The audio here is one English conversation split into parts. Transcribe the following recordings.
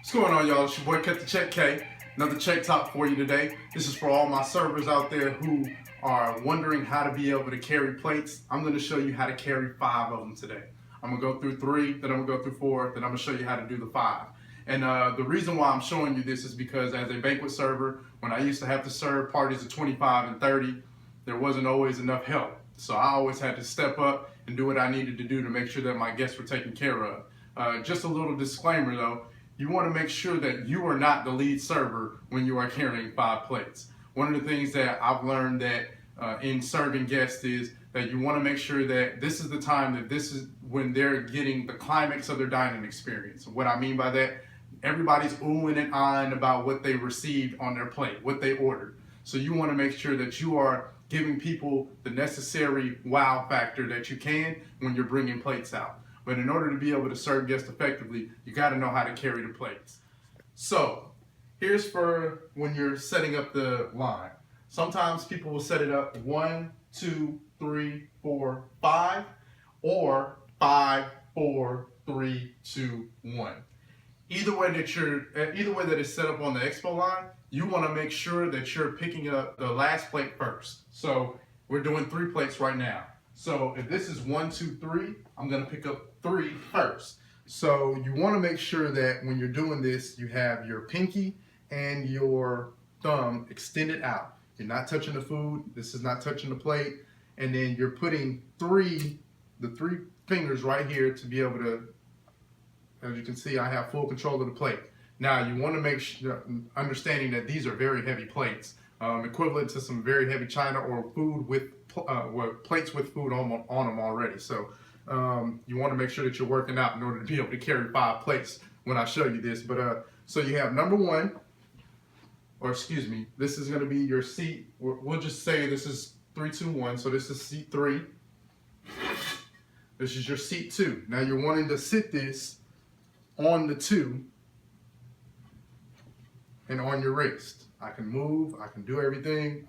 What's going on, y'all? It's your boy Cut the Check K. Another check talk for you today. This is for all my servers out there who are wondering how to be able to carry plates. I'm going to show you how to carry 5 of them today. I'm going to go through 3, then I'm going to go through 4, then I'm going to show you how to do the 5. And the reason why I'm showing you this is because as a banquet server, when I used to have to serve parties of 25 and 30, there wasn't always enough help. So I always had to step up and do what I needed to do to make sure that my guests were taken care of. Just a little disclaimer though, you want to make sure that you are not the lead server when you are carrying 5 plates. One of the things that I've learned that in serving guests is that you want to make sure that this is the time that this is when they're getting the climax of their dining experience. What I mean by that, everybody's oohing and ahhing about what they received on their plate, what they ordered. So you want to make sure that you are giving people the necessary wow factor that you can when you're bringing plates out. But in order to be able to serve guests effectively, you got to know how to carry the plates. So here's for when you're setting up the line. Sometimes people will set it up 1, 2, 3, 4, 5, or 5, 4, 3, 2, 1. Either way that it's set up on the expo line, you want to make sure that you're picking up the last plate first. So we're doing 3 plates right now. So if this is 1, 2, 3, I'm going to pick up 3 first. So you want to make sure that when you're doing this, you have your pinky and your thumb extended out. You're not touching the food. This is not touching the plate. And then you're putting the 3 fingers right here to be able to, as you can see, I have full control of the plate. Now you want to make sure, understanding that these are very heavy plates, equivalent to some very heavy china or food with plates with food on them already. So you want to make sure that you're working out in order to be able to carry 5 plates when I show you this. But so you have number 1, or excuse me, this is going to be your seat. We'll just say this is 3, 2, 1. So this is seat 3. This is your seat 2. Now you're wanting to sit this on the 2 and on your wrist. I can move, I can do everything,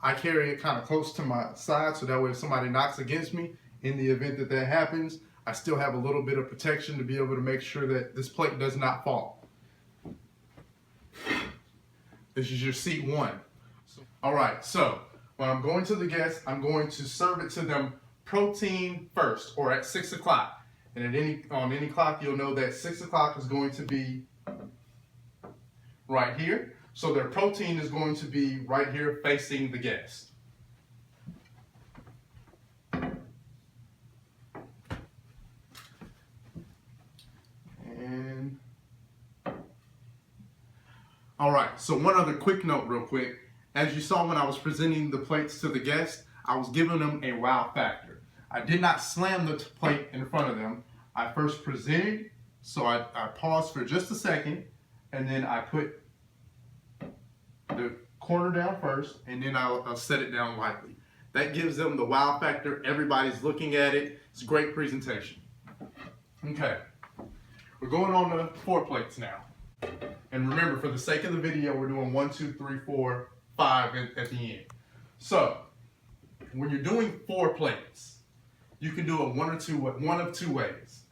I carry it kind of close to my side so that way if somebody knocks against me, in the event that that happens, I still have a little bit of protection to be able to make sure that this plate does not fall. This is your seat 1. All right, so when I'm going to the guests, I'm going to serve it to them protein first, or at 6 o'clock. And on any clock, you'll know that 6 o'clock is going to be right here. So their protein is going to be right here facing the guest. And all right, so one other quick note real quick. As you saw when I was presenting the plates to the guests, I was giving them a wow factor. I did not slam the plate in front of them. I first presented, so I paused for just a second, and then I put the corner down first, and then I'll set it down lightly. That gives them the wow factor. Everybody's looking at it. It's a great presentation. Okay, we're going on to 4 plates now. And remember, for the sake of the video, we're doing 1, 2, 3, 4, 5 at the end. So when you're doing 4 plates, you can do it one of two ways.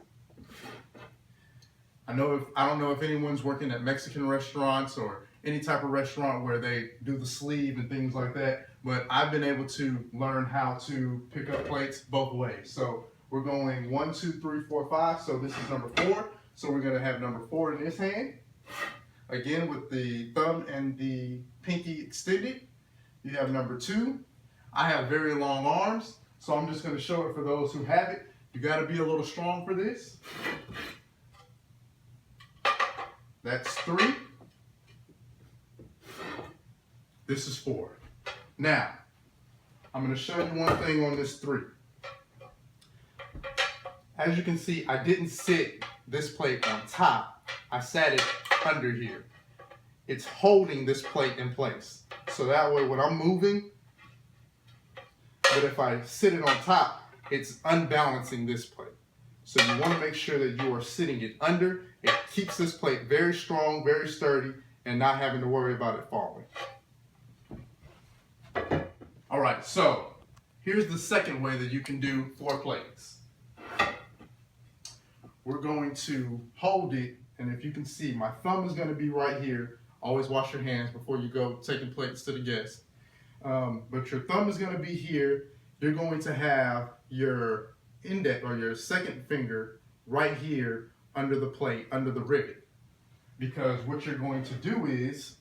I don't know if anyone's working at Mexican restaurants or any type of restaurant where they do the sleeve and things like that, but I've been able to learn how to pick up plates both ways. So we're going 1, 2, 3, 4, 5. So this is number 4. So we're going to have number 4 in this hand. Again, with the thumb and the pinky extended. You have number 2. I have very long arms, so I'm just going to show it for those who have it. You got to be a little strong for this. That's 3. This is 4. Now, I'm going to show you one thing on this 3. As you can see, I didn't sit this plate on top. I sat it under here. It's holding this plate in place. So that way when I'm moving, but if I sit it on top, it's unbalancing this plate. So you want to make sure that you are sitting it under. It keeps this plate very strong, very sturdy, and not having to worry about it falling. All right, so here's the second way that you can do 4 plates. we're going to hold it, and if you can see, my thumb is going to be right here. Always wash your hands before you go taking plates to the guests. But your thumb is going to be here. You're going to have your index or your second finger right here under the plate, under the rivet. Because what you're going to do is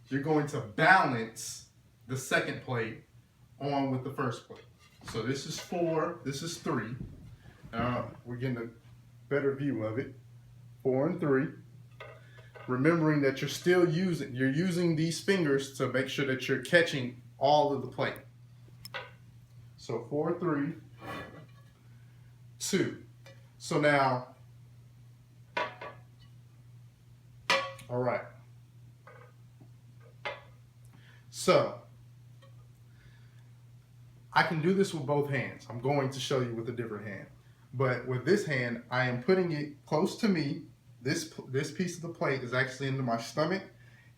you're going to balance the second plate on with the first plate. So this is 4, this is 3. We're getting a better view of it. 4 and 3. Remembering that you're using these fingers to make sure that you're catching all of the plate. So 4, 3, 2. So now, all right. So I can do this with both hands. I'm going to show you with a different hand. But with this hand, I am putting it close to me. This piece of the plate is actually into my stomach.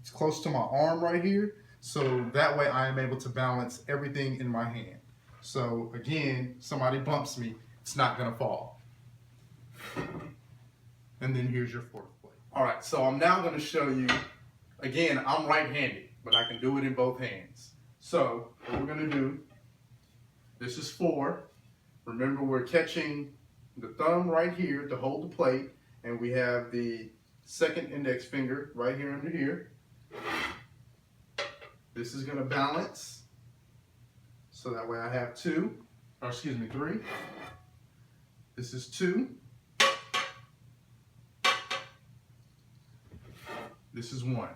It's close to my arm right here. So that way I am able to balance everything in my hand. So again, somebody bumps me, it's not gonna fall. And then here's your fourth plate. All right, so I'm now gonna show you, again, I'm right-handed, but I can do it in both hands. So what we're gonna do, this is 4. Remember, we're catching the thumb right here to hold the plate, and we have the second index finger right here under here. This is gonna balance, so that way I have 3. This is 2. This is 1.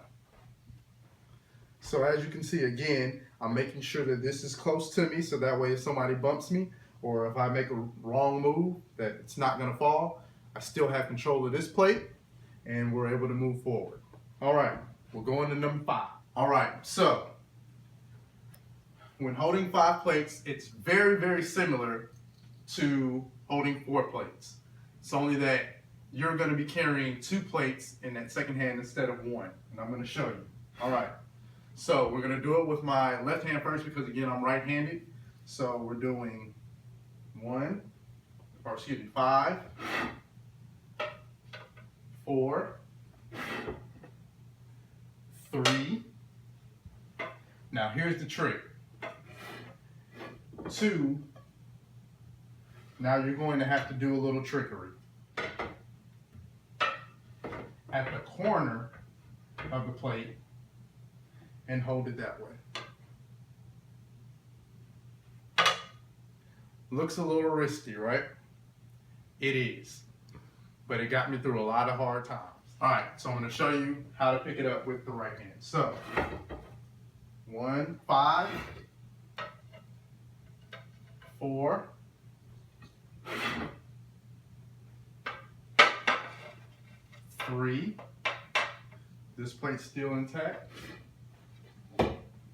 So as you can see, again, I'm making sure that this is close to me, so that way if somebody bumps me, or if I make a wrong move, that it's not gonna fall. I still have control of this plate, and we're able to move forward. All right, we're going to number 5. All right, so when holding 5 plates, it's very, very similar to holding 4 plates. It's only that you're gonna be carrying 2 plates in that second hand instead of 1, and I'm gonna show you. All right, so we're gonna do it with my left hand first because again, I'm right-handed. So we're doing 5, 4, 3. Now here's the trick. 2. Now you're going to have to do a little trickery. At the corner of the plate and hold it that way. Looks a little risky, right? It is. But it got me through a lot of hard times. All right, so I'm going to show you how to pick it up with the right hand. So, 1, 5, 4, 3. This plate's still intact.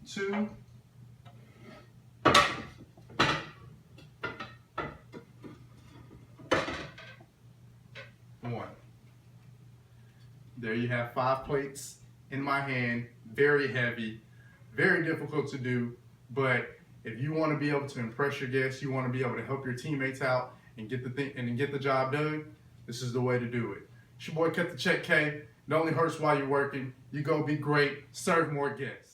2. 1. There you have 5 plates in my hand, very heavy, very difficult to do, but if you want to be able to impress your guests, you want to be able to help your teammates out and get the job done, this is the way to do it. It's your boy Cut the Check K. It only hurts while you're working. You go be great, serve more guests.